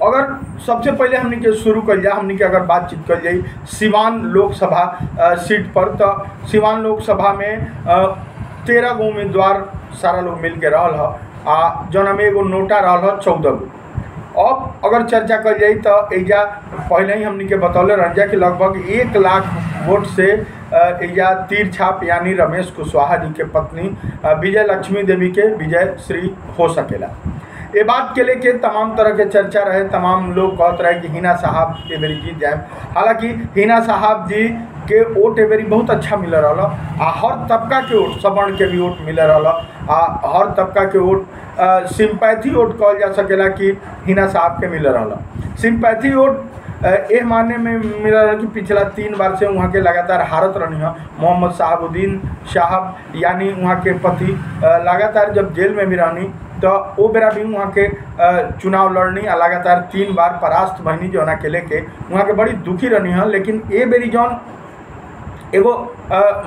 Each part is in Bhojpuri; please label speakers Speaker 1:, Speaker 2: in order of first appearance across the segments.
Speaker 1: अगर सबसे पहले हमने के शुरू कर जाए, हमने के अगर बातचीत कर जाए सिवान लोकसभा सीट पर, तो सिवान लोकसभा में 13 गो उम्मीदवार सारा लोग मिल के रहल ह, जौन में एगो नोटा रहल ह 14 गो। अब अगर चर्चा कर जाए तो एजा पहले ही हमने के बतौले रह जा कि लगभग 1 लाख वोट से एजा तीर छाप यानी रमेश कुशवाहा जी के पत्नी विजय लक्ष्मी देवी के विजय श्री हो सकेला। ये बात के लेके तमाम तरह के चर्चा रहे, तमाम लोग कहते रहे कि हिना साहब ए बेरी जीत जाए। हालांकि हिना साहब जी के वोट ए बेरी बहुत अच्छा मिल रहा, हर तबका के वोट, सवर्ण के भी वोट मिल रहा, हर तबका के वोट सिंपैथी वोट कहल जा सकेला कि हिना साहब के मिल रहा। सिंपैथी वोट एह माने में मिल रहा कि पिछला 3 बार से वहाँ के लगातार हारत रहनी है। मोहम्मद शहाबुद्दीन साहब यानी वहाँ के पति लगातार जब जेल में भी रहनी तो वो बेरा भी वहाँ के चुनाव लड़नी लगातार 3 बार परास्त बहनी जो के लेके वहाँ के बड़ी दुखी रहनी है। लेकिन ए बेरी जौन एगो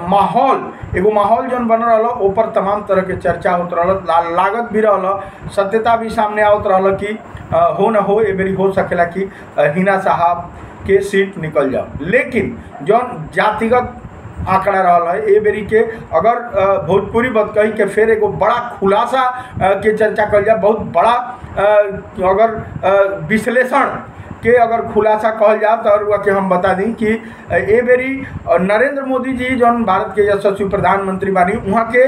Speaker 1: माहौल जौन बन रहा ऊपर तमाम तरह के चर्चा होत रहा, लागत भी रहा, सत्यता भी सामने आवत रहा कि हो न हो ए बेरी हो सकेला कि हिना साहब के सीट निकल जाओ। लेकिन जौन जातिगत आंकड़ा रहा है ए बेरी के अगर भोजपुरी बतकही के फिर एगो बड़ा खुलासा के चर्चा कर जाए, बहुत बड़ा अगर विश्लेषण के अगर खुलासा कहल जाए तो के हम बता दी कि ए बेरी नरेंद्र मोदी जी जौन भारत के यशस्वी प्रधानमंत्री बानी वहाँ के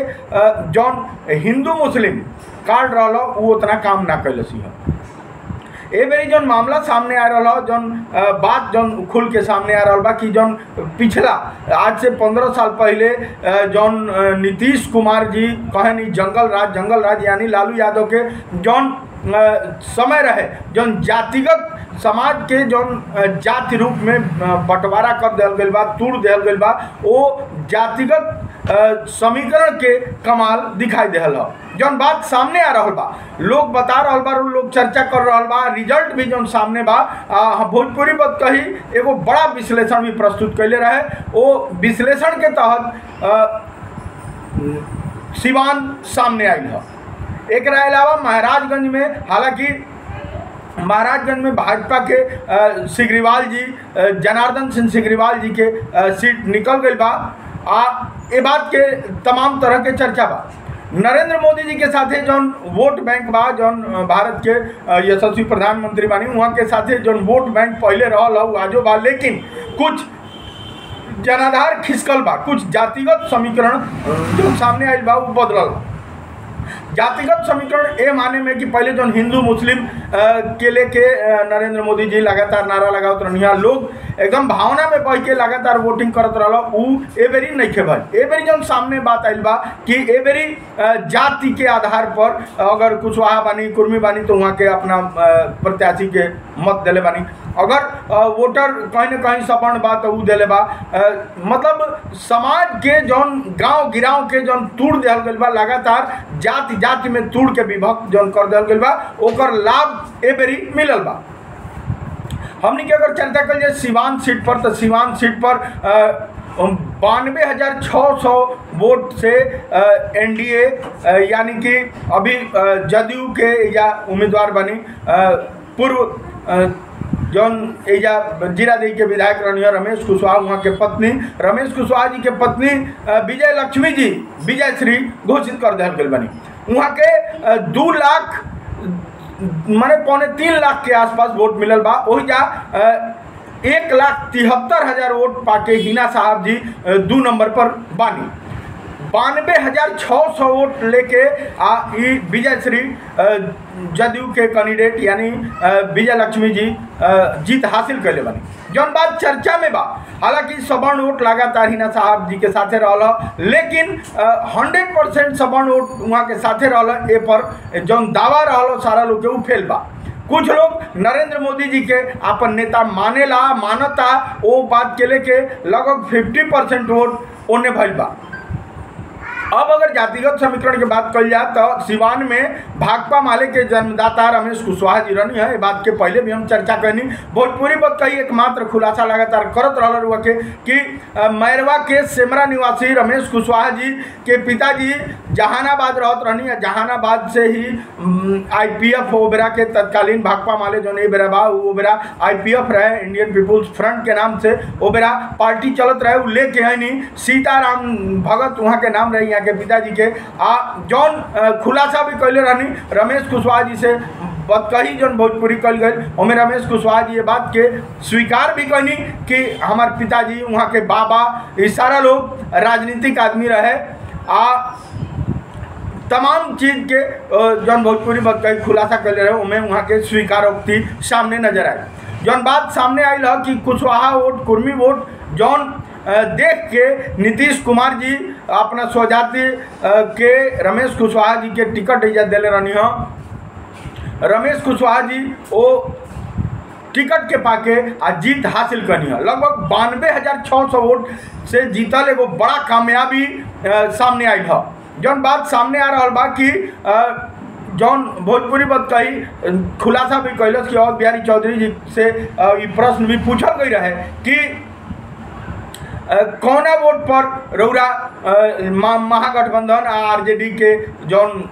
Speaker 1: जौन हिंदू मुस्लिम कार्ड रहा वो उतना काम ना कैलसी है। ए बेरी जौन मामला सामने आ रहा, जौन बात जौन खुल के सामने आ रहा बा कि जौन पिछला आज से 15 साल पहले जौन नीतीश कुमार जी कहनी जंगल राज यानी लालू यादव के जौन समय रहे, जौन जातिगत समाज के जौन जाति रूप में बंटवारा कर दिया गया बा, तोड़ दिया गया बा, वो जातिगत समीकरण के कमाल दिखाई दे रहा। जौन बात सामने आ रहा बा, लोग बता रहा बा, लोग चर्चा कर रहा बा, रिजल्ट भी जौन सामने बा, भोजपुरी बात कही एगो बड़ा विश्लेषण भी प्रस्तुत कैले रहे। वो विश्लेषण के तहत सिवान सामने आई है। एक अलावा महाराजगंज में, हालांकि महाराजगंज में भाजपा के सिग्रीवाल जी, जनार्दन सिंह सिग्रीवाल जी के सीट निकल गई बा। ये बात के तमाम तरह के चर्चा बा। नरेंद्र मोदी जी के साथे जौन वोट बैंक बा, जौन भारत के यशस्वी प्रधानमंत्री बानी वहाँ के साथे जौन वोट बैंक पहले रहल आजो बा, लेकिन कुछ जनाधार खिसकल बा, कुछ जातिगत समीकरण जो सामने आयल बा वो बदलल। जातिगत समीकरण ए माने में कि पहले जो हिंदू मुस्लिम के लेके नरेंद्र मोदी जी लगातार नारा लगावत रहिया, लोग एकदम भावना में बह के लगातार वोटिंग करत रहा, उ ए बेरी नहीं खे भाई। ए बेरी जब सामने बात आइल बा कि ए बेरी जाति के आधार पर अगर कुशवाहा बानी, कुर्मी बानी तो वहाँ के अपना प्रत्याशी के मत दिले बानी, अगर वोटर कहीं न कहीं सवर्ण बा तो उ दिले बा। मतलब समाज के जौन गांव गिराव के जौन तोड़ दिया गया बा, लगातार जाति जाति में तोड़ के विभक्त जौन कर दिया गया बा, ओकर लाभ ए बेरी मिलल बा। हमने के अगर चर्चा कर जाए सिवान सीट पर, तो सिवान सीट पर 92,600 वोट से एनडीए यानी कि अभी जदयू के या उम्मीदवार बनी पूर्व जौन एजा जीरादेई के विधायक रनिया रमेश कुशवाहा, वहाँ के पत्नी रमेश कुशवाहा जी के पत्नी विजय लक्ष्मी जी विजय श्री घोषित कर दिया गई बनी। वहाँ के 2 लाख माने 3.25 लाख के आसपास वोट मिलल बा। वही जा 1,73,000 वोट पाके हिना साहब जी 2 नंबर पर बानी। 92,600 वोट लेके विजय श्री जदयू के कैंडिडेट यानी विजय लक्ष्मी जी जीत हासिल कर ले बनी। जौन बात चर्चा में बा, हालांकि सवर्ण वोट लगातार हिना साहब जी के साथे रहला, लेकिन 100% सवर्ण वोट वहाँ के साथे रहला। ए पर जौन दावा रहला सारा लोग के उ फेल बा। कुछ लोग नरेंद्र मोदी जी के अपन नेता मानेला, मानता, वो बात के लेके लगभग 50% वोट ओने भइल बा। अब अगर जातिगत समीकरण की बात कल जाए तो सिवान में भाकपा माले के जन्मदाता रमेश कुशवाहा जी रहनी है। ये बात के पहले भी हम चर्चा करनी। भोजपुरी पर कई एकमात्र खुलासा लगातार करत रहा हुआ कि मैरवा के सेमरा निवासी रमेश कुशवाहा जी के पिताजी जहानाबाद रहत रहनी है। जहानाबाद से ही IPF ओबेरा के तत्कालीन भाकपा माले जो नहीं बेरा बा ओबेरा IPF रहे, इंडियन पीपुल्स फ्रंट के नाम से ओबेरा पार्टी चलत रहे। वो लेके है नहीं सीताराम भगत वहाँ के नाम रही के पिताजी के जौन खुलासा भी कैले रहनी रमेश कुशवाहा जी से बतकही जौन भोजपुरी कल गई ओमें रमेश कुशवाहा जी ये बात के स्वीकार भी करनी कि हमार पिताजी वहाँ के बाबा ये सारा लोग राजनीतिक आदमी रहे। तमाम चीज़ के जौन भोजपुरी बतकही खुलासा कैले रहे उमें वहाँ के स्वीकारोक्ति सामने नजर आई। जौन बात सामने आई है कि कुशवाहा वोट कुर्मी वोट जौन देख के नीतीश कुमार जी अपना स्वजाति के रमेश कुशवाहा जी के टिकट दिले रहनी है। रमेश कुशवाहा जी वो टिकट के पाके जीत हासिल करनी है। लगभग 92,600 वोट से जीतल एगो बड़ा कामयाबी सामने आई है। जौन बात सामने आ रहा बा कि जौन भोजपुरी बतकही खुलासा भी कैलस कि अवध बिहारी चौधरी जी से ये प्रश्न भी पूछल गई रहे कि कौना वोट पर रौरा महागठबंधन RJD के जौन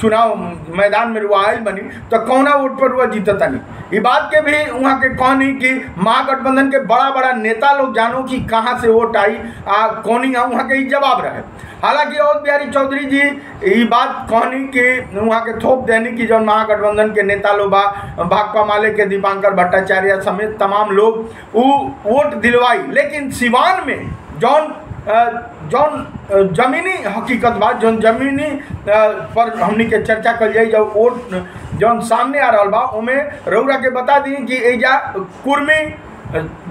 Speaker 1: चुनाव मैदान में रुआ आयल बनी तो कौना वोट पर रुआ जीतता नहीं। ये बात के भी वहाँ के कहनी कि महागठबंधन के बड़ा बड़ा नेता लोग जानो कि कहाँ से वोट आई कौनी वहाँ के जवाब रहे। हालांकि अवध बिहारी चौधरी जी ये बात कहनी कि वहाँ के थोप देनी कि जौन महागठबंधन के नेता लोग बा भाकपा माले के दीपांकर भट्टाचार्य समेत तमाम लोग वो वोट दिलवाई। लेकिन सिवान में जौन जमीनी हकीकत बा जौन जमीनी पर हमनी के चर्चा कल जाए जब वोट जौन सामने आ रहा बा उमें रौरा के बता दी कि एजा कुर्मी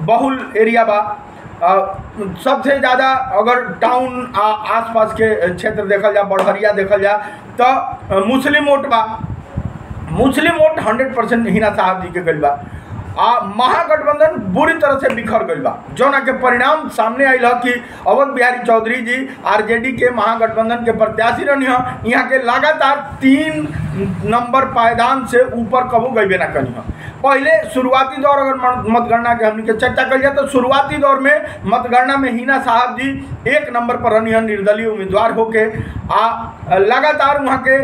Speaker 1: बहुल एरिया बा। सबसे ज़्यादा अगर टाउन आसपास के क्षेत्र देखल जा बड़हरिया देखल जा तो मुस्लिम वोट बा। मुस्लिम वोट 100% हिना साहब जी के गइल बा। महागठबंधन बुरी तरह से बिखर गई बा जौना के परिणाम सामने आयल है कि अवध बिहारी चौधरी जी RJD के महागठबंधन के प्रत्याशी रहनी है। यहाँ के लगातार 3 नंबर पायदान से ऊपर कबू गई ना कनी है। पहले शुरुआती दौर अगर मतगणना के हमने के चर्चा कर जाए तो शुरुआती दौर में मतगणना में हिना साहब जी 1 नंबर पर रहनी है निर्दलीय उम्मीदवार होके। लगातार वहाँ के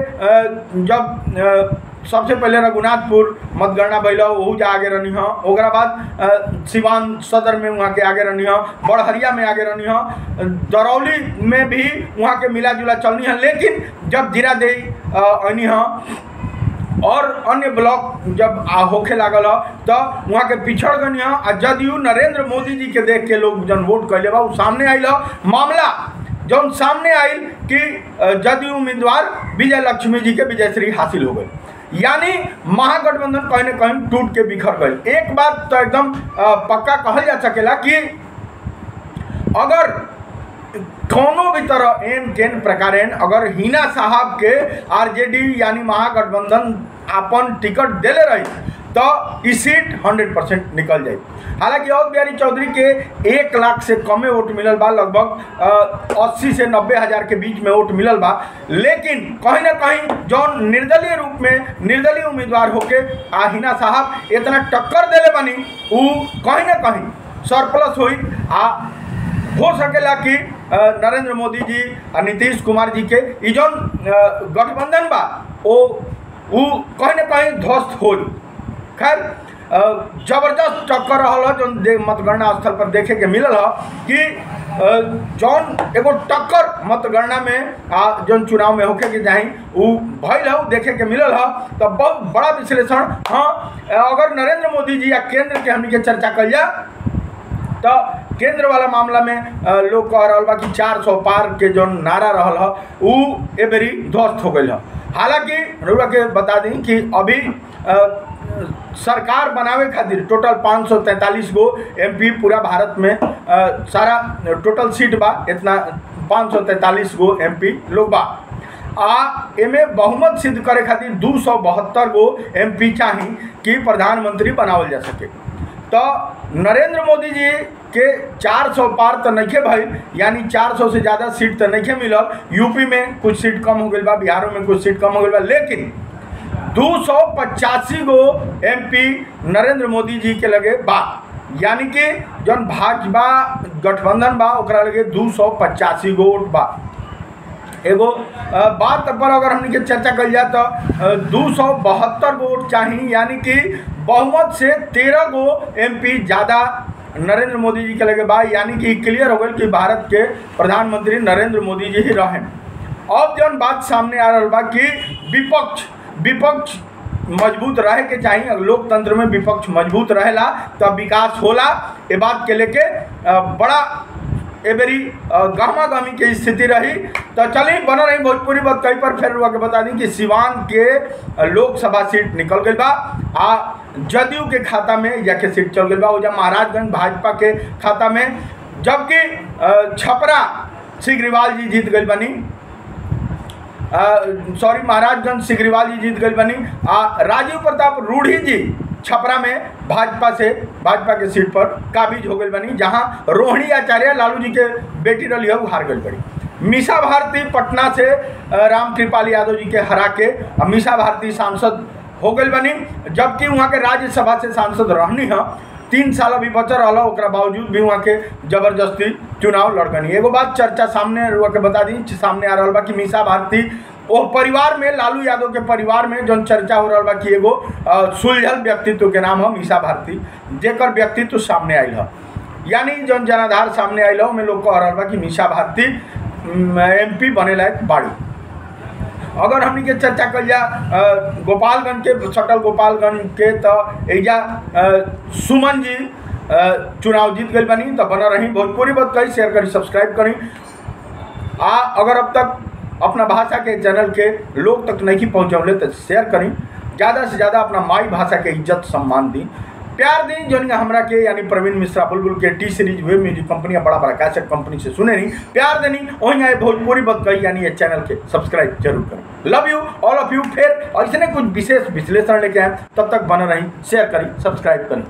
Speaker 1: जब सबसे पहले रघुनाथपुर मतगणना भैल वहू जा आगे रहनी है। ओकरा बाद सिवान सदर में वहाँ के आगे रहनी है, बड़हरिया में आगे रहनी है, दरौली में भी वहाँ के मिला जुला चलनी है। लेकिन जब जीरादेई आनी है और अन्य ब्लॉक जब होखे लागल तो वहाँ के पिछड़ गनी है। जदयू नरेंद्र मोदी जी के देख के लोग जन वोट कैले बा सामने आयल मामला जौन सामने आयल कि जदयू उम्मीदवार विजय लक्ष्मी जी के विजयश्री हासिल हो गई। यानी महागठबंधन कहीं न कहीं टूट के बिखर गई। एक बात तो एकदम पक्का कहल जा सकेला कि अगर कोनो भी तरह एन केन प्रकार अगर हिना साहब के RJD यानी महागठबंधन अपन टिकट देले रही तो ई सीट 100% निकल जाए। हालांकि अवध बिहारी चौधरी के 1 लाख से कमे वोट मिलल बा, लगभग 80 से 90 हज़ार के बीच में वोट मिलल बा। लेकिन कहीं ना कहीं जौन निर्दलीय रूप में निर्दलीय उम्मीदवार होके हिना साहब इतना टक्कर देले बनी उ कहीं ना कहीं सरप्लस हुई हो सकेला कि नरेंद्र मोदी जी और नीतीश कुमार जी के ई जौन गठबंधन बा वो कहीं ना कहीं ध्वस्त हो। खैर जबरदस्त टक्कर रहा जो मतगणना स्थल पर देखे के मिलल है कि जौन एगो टक्कर मतगणना में जौन चुनाव में होके के चाही वो भइल है देखे के मिलल है। तो बहुत बड़ा विश्लेषण। हाँ, अगर नरेंद्र मोदी जी या केंद्र के हमनी के चर्चा कल जाए तो केंद्र वाला मामला में लोग कह रहा बा कि 400 पार के जो नारा रहा है वो ए बेरी ध्वस्त हो गई है। हालांकि रउरा के बता दी कि अभी सरकार बनावे खातिर टोटल 543 गो MP पूरा भारत में सारा टोटल सीट बा इतना 543 गो MP लोग बा। एमे बहुमत सिद्ध करे खातिर 272 गो MP चाही कि प्रधानमंत्री बनावल जा सके। तो नरेंद्र मोदी जी के 400 पार तो नहीं भाई, यानी 400 से ज़्यादा सीट तो नहीं मिलल। यूपी में कुछ सीट कम हो गई बा, बिहारों में कुछ सीट कम हो गई बा, लेकिन 285 गो MP नरेंद्र मोदी जी के लगे बा, यानी कि जौन भाजपा गठबंधन बा ओकरा लगे 285 गो वोट बा। एगो बात पर अगर हमने के चर्चा कल जाए तो 272 गो वोट चाहिए, यानी कि बहुमत से 13 गो MP ज़्यादा नरेंद्र मोदी जी के लगे बा, यानी कि क्लियर हो गई कि भारत के प्रधानमंत्री नरेंद्र मोदी जी ही रहें। अब जौन बात सामने आ रहा बा कि विपक्ष मजबूत रहे के चाहिए, लोकतंत्र में विपक्ष मजबूत रहेला तब विकास होला। ये बात के लेके बड़ा एबेरी गहमा गहमी की स्थिति रही। तो चलिए बना रही भोजपुरी बात कहीं पर फिर रुआ के बता दी कि सिवान के लोकसभा सीट निकल गई बा, जदयू के खाता में जाके सीट चल गई बा, वो जब महाराजगंज भाजपा के खाता में, जबकि छपरा सिग्रीवाल जी जीत गई बनी, सॉरी महाराजगंज सिग्रीवाल जी जीत गई बनी। राजीव प्रताप रूढ़ी जी छपरा में भाजपा के सीट पर काबिज हो गई बनी, जहां रोहिणी आचार्य लालू जी के बेटी रही है वो हार गई बड़ी। मीसा भारती पटना से रामकृपाल यादव जी के हरा के मीसा भारती सांसद हो गई बनी, जबकि वहाँ के राज्यसभा से सांसद रहनी है, 3 साल अभी बचा रहा, ओकरा बावजूद भी वहाँ के जबरदस्ती चुनाव लड़कनी। एगो बात चर्चा सामने रुआ के बता दी, सामने आ रहा बा कि मीसा भारती वो परिवार में, लालू यादव के परिवार में जौन चर्चा हो रहा बा कि एगो सुलझल व्यक्तित्व के नाम है मीसा भारती, जेकर व्यक्तित्व सामने आयल है, यानी जौन जनाधार सामने आयल है, में लोग कह रहा बा कि मीसा भारती MP बने लायक बाड़ी। अगर हमनी के चर्चा कल जा गोपालगंज के, सटल गोपालगंज के, तो एजा सुमन जी चुनाव जीत गई बनी। तो बना रही भोजपुरी बात कही, शेयर करी, सब्सक्राइब करी। अगर अब तक अपना भाषा के चैनल के लोग तक नहीं पहुँचौले तो शेयर करी, ज़्यादा से ज़्यादा अपना माई भाषा के इज्जत सम्मान दी, प्यार दी। जो हमरा के यानी प्रवीण मिश्रा बुलबुल के T series web music company, बड़ा कैसेट कंपनी से सुने नहीं, प्यार देनी वहीं आए भोजपुरी बात कही, यानी ये चैनल के सब्सक्राइब जरूर करें। Love you all of you. फिर और इसने कुछ विशेष विश्लेषण लेके आए, तब तक बना रही, शेयर करी, सब्सक्राइब करी।